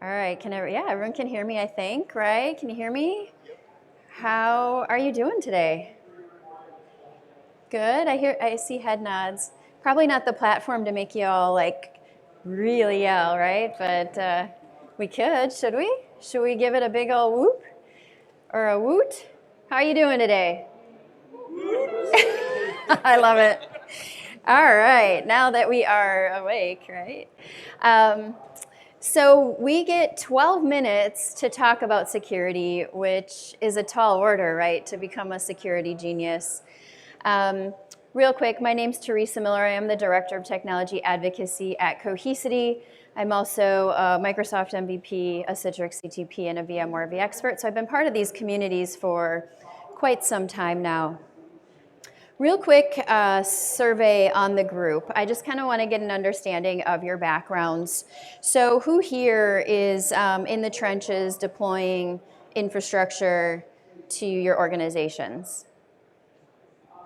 All right, yeah, everyone can hear me, I think, right? Can you hear me? How are you doing today? Good, I see head nods. Probably not the platform to make you all like really yell, right? But we could, should we? Should we give it a big old whoop or a woot? How are you doing today? I love it. All right, now that we are awake, right? So we get 12 minutes to talk about security, which is a tall order, right, to become a security genius. Real quick, my name's Theresa Miller. I am the Director of Technology Advocacy at Cohesity. I'm also a Microsoft MVP, a Citrix CTP, and a VMware vExpert. So I've been part of these communities for quite some time now. Real quick survey on the group. I just kind of want to get an understanding of your backgrounds. So who here is in the trenches deploying infrastructure to your organizations?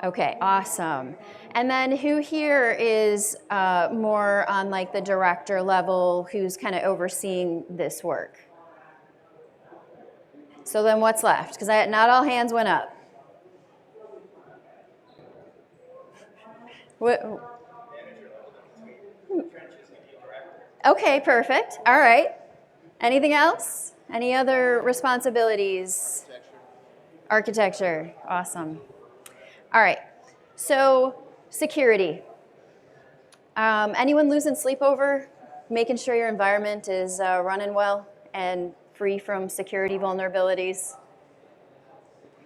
Okay, awesome. And then who here is more on like the director level, who's kind of overseeing this work? So then what's left? Because not all hands went up. Okay, perfect. All right. Anything else? Any other responsibilities? Architecture. Awesome. All right. So security. Anyone losing sleep over making sure your environment is running well and free from security vulnerabilities?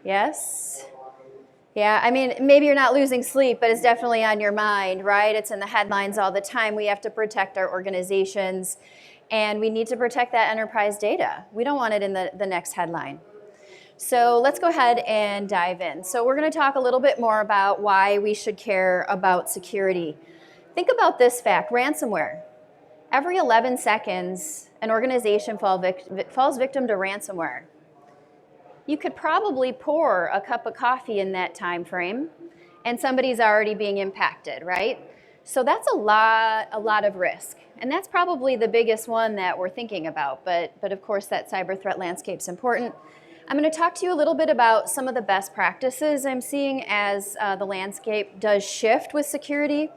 Yes? Yeah, I mean, maybe you're not losing sleep, but it's definitely on your mind, right? It's in the headlines all the time. We have to protect our organizations, and we need to protect that enterprise data. We don't want it in the next headline. So let's go ahead and dive in. So we're going to talk a little bit more about why we should care about security. Think about this fact, ransomware. Every 11 seconds, an organization falls victim to ransomware. You could probably pour a cup of coffee in that time frame, and somebody's already being impacted, right? So that's a lot of risk. And that's probably the biggest one that we're thinking about. But of course, that cyber threat landscape's important. I'm going to talk to you a little bit about some of the best practices I'm seeing as the landscape does shift with security.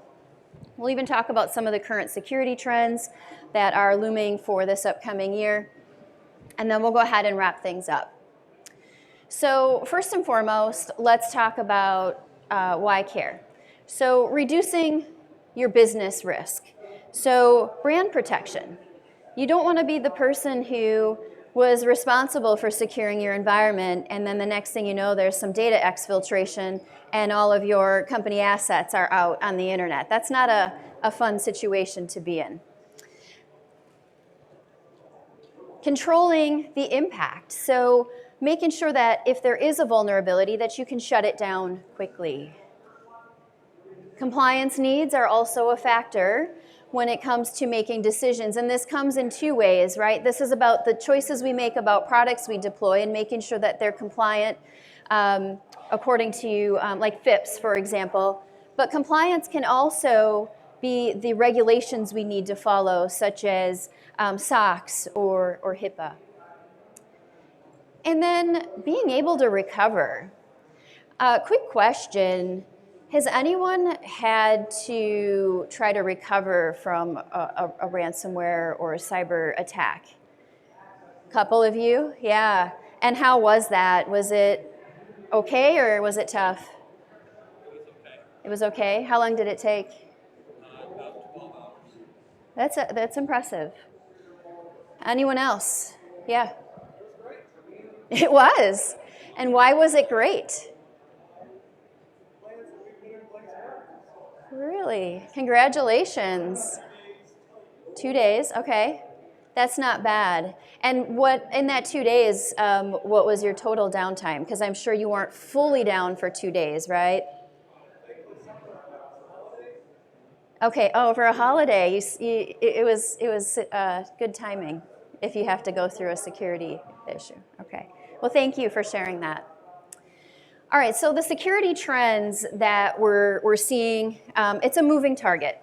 We'll even talk about some of the current security trends that are looming for this upcoming year. And then we'll go ahead and wrap things up. So first and foremost, let's talk about why care. So reducing your business risk. So brand protection. You don't want to be the person who was responsible for securing your environment, and then the next thing you know, there's some data exfiltration and all of your company assets are out on the internet. That's not a fun situation to be in. Controlling the impact. So making sure that if there is a vulnerability that you can shut it down quickly. Compliance needs are also a factor when it comes to making decisions, and this comes in two ways, right? This is about the choices we make about products we deploy and making sure that they're compliant according to like FIPS, for example. But compliance can also be the regulations we need to follow, such as SOX or HIPAA. And then being able to recover. Quick question, has anyone had to try to recover from a ransomware or a cyber attack? A couple of you, yeah. And how was that? Was it okay or was it tough? It was okay. How long did it take? About 12 hours. That's impressive. Anyone else? Yeah. It was. And why was it great? Really? Congratulations. 2 days, okay. That's not bad. And what in that 2 days, what was your total downtime? Because I'm sure you weren't fully down for 2 days, right? Okay, oh, for a holiday, it was good timing if you have to go through a security issue. Okay, well, thank you for sharing that. All right, so the security trends that we're seeing, it's a moving target.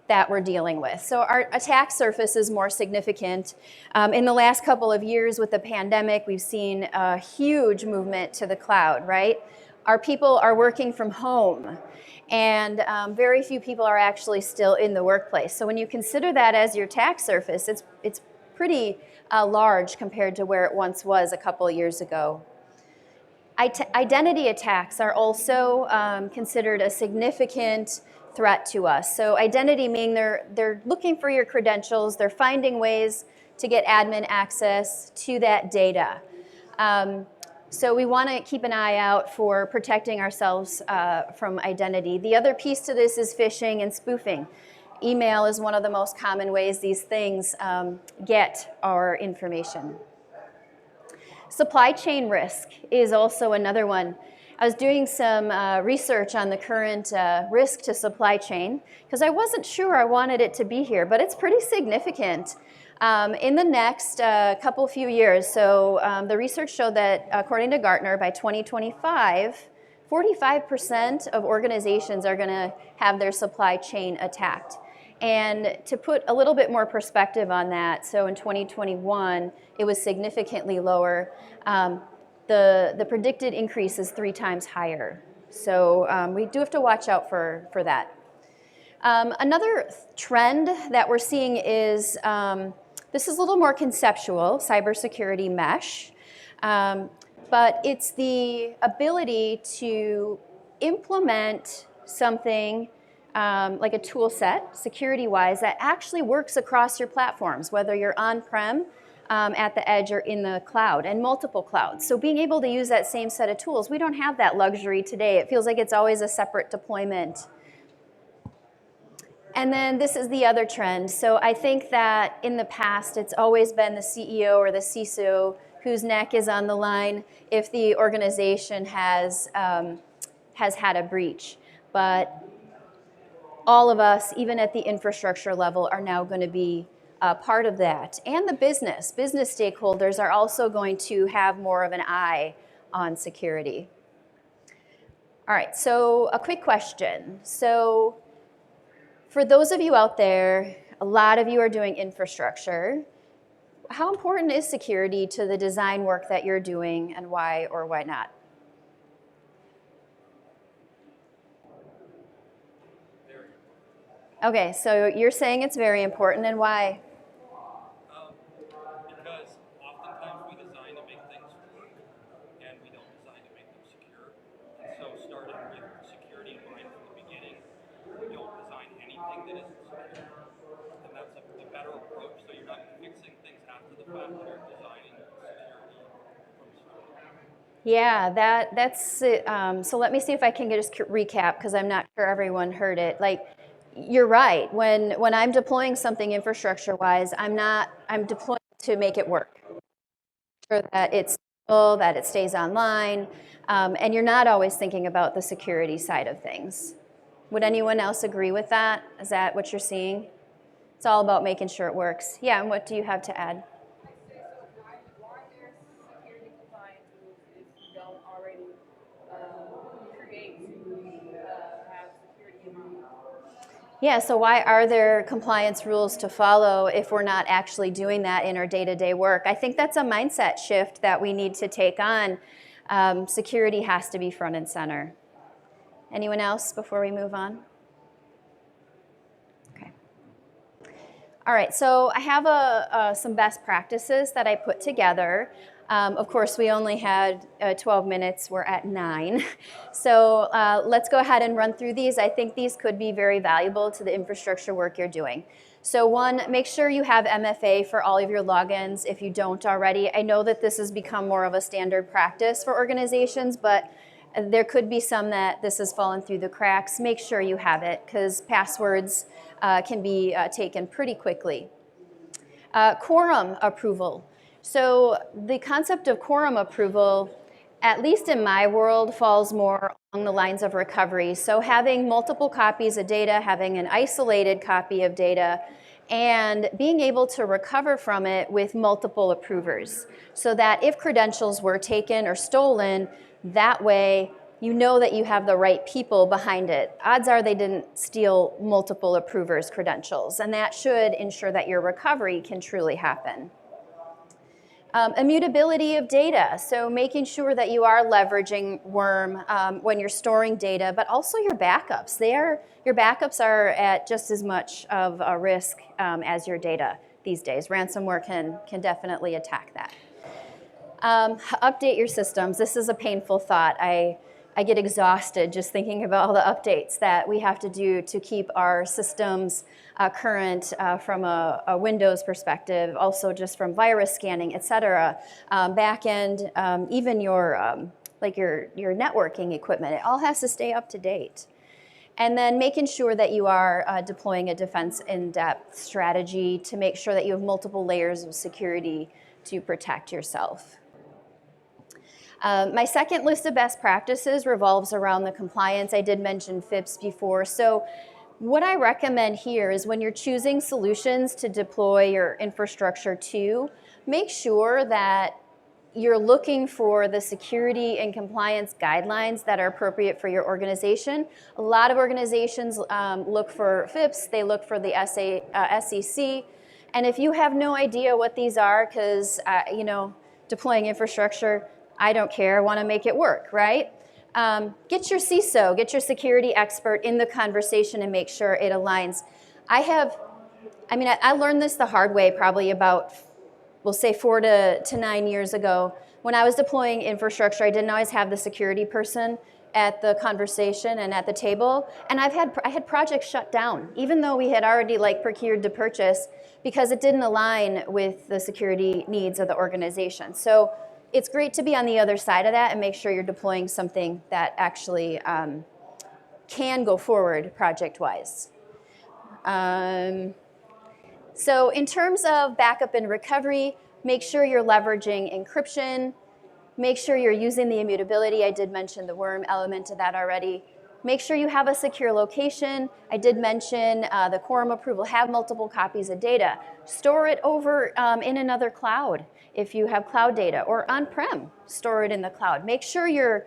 that we're dealing with. So our attack surface is more significant. In the last couple of years with the pandemic, we've seen a huge movement to the cloud, right? Our people are working from home, and very few people are actually still in the workplace. So when you consider that as your attack surface, it's pretty large compared to where it once was a couple of years ago. Identity attacks are also considered a significant threat to us. So identity meaning they're looking for your credentials, they're finding ways to get admin access to that data. So we want to keep an eye out for protecting ourselves from identity. The other piece to this is phishing and spoofing. Email is one of the most common ways these things get our information. Supply chain risk is also another one. I was doing some research on the current risk to supply chain because I wasn't sure I wanted it to be here, but it's pretty significant. In the next few years, so the research showed that according to Gartner, by 2025, 45% of organizations are going to have their supply chain attacked. And to put a little bit more perspective on that, so in 2021, it was significantly lower. The predicted increase is 3 times higher. So we do have to watch out for that. Another trend that we're seeing is, this is a little more conceptual, cybersecurity mesh, but it's the ability to implement something like a tool set, security-wise, that actually works across your platforms, whether you're on-prem, at the edge, or in the cloud, and multiple clouds. So being able to use that same set of tools, we don't have that luxury today. It feels like it's always a separate deployment. And then this is the other trend. So I think that in the past, it's always been the CEO or the CISO whose neck is on the line if the organization has had a breach. But all of us, even at the infrastructure level, are now going to be part of that. And the business stakeholders are also going to have more of an eye on security. All right, so a quick question. So for those of you out there, a lot of you are doing infrastructure. How important is security to the design work that you're doing, and why or why not? Okay, so you're saying it's very important, and why? Because oftentimes we design to make things work, and we don't design to make them secure. And so starting with security in mind from the beginning, we don't design anything that isn't secure. And that's a better approach, so you're not fixing things after the fact, you're designing security from the start. Yeah, that's it. So let me see if I can just recap, because I'm not sure everyone heard it. Like, you're right. When I'm deploying something infrastructure-wise, I'm deploying to make it work. Sure that it's stable, that it stays online, and you're not always thinking about the security side of things. Would anyone else agree with that? Is that what you're seeing? It's all about making sure it works. Yeah, and what do you have to add? Why there's security compliance rules if you don't already create to have security in mind? Yeah, so why are there compliance rules to follow if we're not actually doing that in our day-to-day work? I think that's a mindset shift that we need to take on. Security has to be front and center. Anyone else before we move on? Okay. All right, so I have some best practices that I put together. Of course, we only had 12 minutes. We're at 9. So let's go ahead and run through these. I think these could be very valuable to the infrastructure work you're doing. So 1, make sure you have MFA for all of your logins if you don't already. I know that this has become more of a standard practice for organizations, but there could be some that this has fallen through the cracks. Make sure you have it, because passwords can be taken pretty quickly. Quorum approval. So the concept of quorum approval, at least in my world, falls more along the lines of recovery. So having multiple copies of data, having an isolated copy of data, and being able to recover from it with multiple approvers. So that if credentials were taken or stolen, that way you know that you have the right people behind it. Odds are they didn't steal multiple approvers' credentials, and that should ensure that your recovery can truly happen. Immutability of data, so making sure that you are leveraging Worm when you're storing data, but also your backups. Your backups are at just as much of a risk as your data these days. Ransomware can definitely attack that. Update your systems. This is a painful thought. I get exhausted just thinking about all the updates that we have to do to keep our systems current from a Windows perspective, also just from virus scanning, et cetera. Back end, even your networking equipment, it all has to stay up to date. And then making sure that you are deploying a defense in-depth strategy to make sure that you have multiple layers of security to protect yourself. My second list of best practices revolves around the compliance. I did mention FIPS before. So what I recommend here is when you're choosing solutions to deploy your infrastructure to, make sure that you're looking for the security and compliance guidelines that are appropriate for your organization. A lot of organizations look for FIPS, they look for the SEC, and if you have no idea what these are, because deploying infrastructure, I don't care, I want to make it work, right? Get your CISO, get your security expert in the conversation and make sure it aligns. I learned this the hard way probably about, we'll say 4 to 9 years ago. When I was deploying infrastructure, I didn't always have the security person at the conversation and at the table. And I had projects shut down, even though we had already procured to purchase, because it didn't align with the security needs of the organization. So it's great to be on the other side of that and make sure you're deploying something that actually can go forward project-wise. So in terms of backup and recovery, make sure you're leveraging encryption. Make sure you're using the immutability. I did mention the Worm element of that already. Make sure you have a secure location. I did mention the quorum approval, have multiple copies of data. Store it over in another cloud if you have cloud data, or on-prem, store it in the cloud. Make sure you're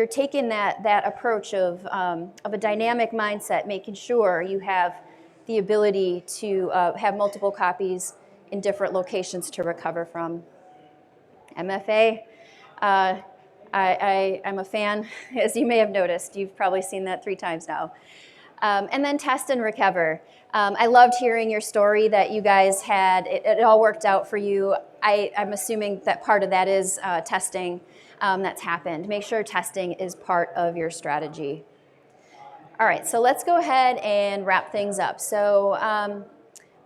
taking that approach of a dynamic mindset, making sure you have the ability to have multiple copies in different locations to recover from. MFA, I'm a fan, as you may have noticed. You've probably seen that 3 times now. And then test and recover. I loved hearing your story that you guys had. It all worked out for you. I'm assuming that part of that is testing that's happened. Make sure testing is part of your strategy. All right, so let's go ahead and wrap things up. So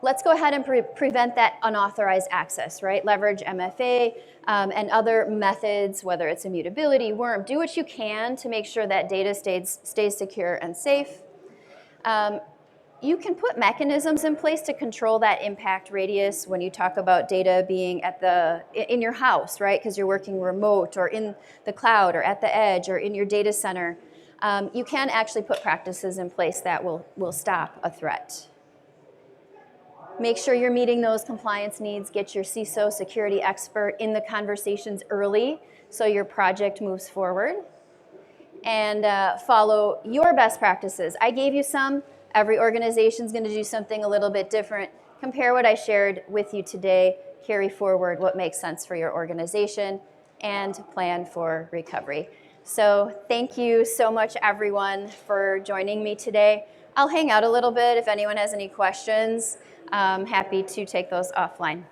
let's go ahead and prevent that unauthorized access, right? Leverage MFA and other methods, whether it's immutability, Worm. Do what you can to make sure that data stays secure and safe. You can put mechanisms in place to control that impact radius when you talk about data being in your house, right? Because you're working remote or in the cloud or at the edge or in your data center. You can actually put practices in place that will stop a threat. Make sure you're meeting those compliance needs. Get your CISO security expert in the conversations early so your project moves forward. And follow your best practices. I gave you some. Every organization is going to do something a little bit different. Compare what I shared with you today, carry forward what makes sense for your organization, and plan for recovery. So thank you so much, everyone, for joining me today. I'll hang out a little bit if anyone has any questions. I'm happy to take those offline.